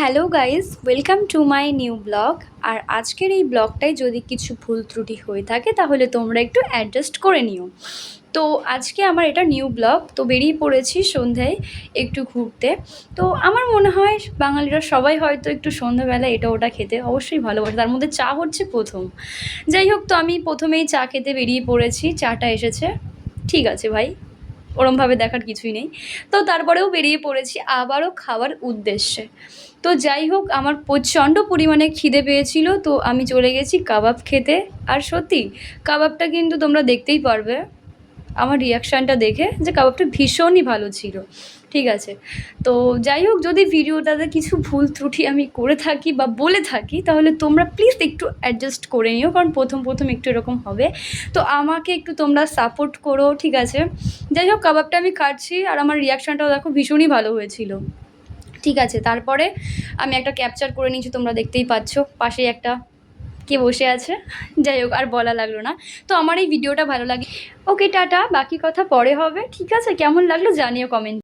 Hello guys, welcome to my new blog. আর আজকের এই ব্লগটায় যদি কিছু ভুল ত্রুটি হয়ে থাকে তাহলে তোমরা একটু অ্যাডজাস্ট করে নিও। তো আজকে আমার এটা নিউ ব্লগ, তো বেরিয়ে পড়েছি সন্ধ্যায় একটু ঘুরতে। তো আমার মনে হয় বাঙালিরা সবাই হয়তো একটু সন্ধ্যাবেলা এটা ওটা খেতে অবশ্যই ভালোবাসে, তার মধ্যে চা হচ্ছে প্রথম। যাই হোক, তো আমি প্রথমেই চা খেতে বেরিয়ে পড়েছি, চাটা এসেছে, ঠিক আছে ভাই, ওরমভাবে দেখার কিছুই নেই। তো তারপরেও বেরিয়ে পড়েছি আবারও খাওয়ার উদ্দেশ্যে। তো যাই হোক, আমার প্রচণ্ড পরিমাণে খিদে পেয়েছিল, তো আমি চলে গেছি কাবাব খেতে। আর সত্যি কাবাবটা কিন্তু তোমরা দেখতেই পারবে আমার রিয়াকশানটা দেখে যে কাবাবটা ভীষণই ভালো ছিল, ঠিক আছে। তো যাই হোক, যদি ভিডিওটাতে কিছু ভুল ত্রুটি আমি করে থাকি বা বলে থাকি তাহলে তোমরা প্লিজ একটু অ্যাডজাস্ট করে নিও, কারণ প্রথম প্রথম একটু এরকম হবে। তো আমাকে একটু তোমরা সাপোর্ট করো, ঠিক আছে। যাই হোক, কাবাবটা আমি খাচ্ছি আর আমার রিয়াকশানটাও দেখো ভীষণই ভালো হয়েছিল, ঠিক আছে। তারপরে আমি একটা ক্যাপচার করে নিয়েছি, তোমরা দেখতেই পাচ্ছ পাশেই একটা কে বসে আছে। যাই হোক, আর বলা লাগলো না। তো আমার এই ভিডিওটা ভালো লাগে। ওকে, টাটা, বাকি কথা পরে হবে, ঠিক আছে। কেমন লাগলো জানিও কমেন্ট।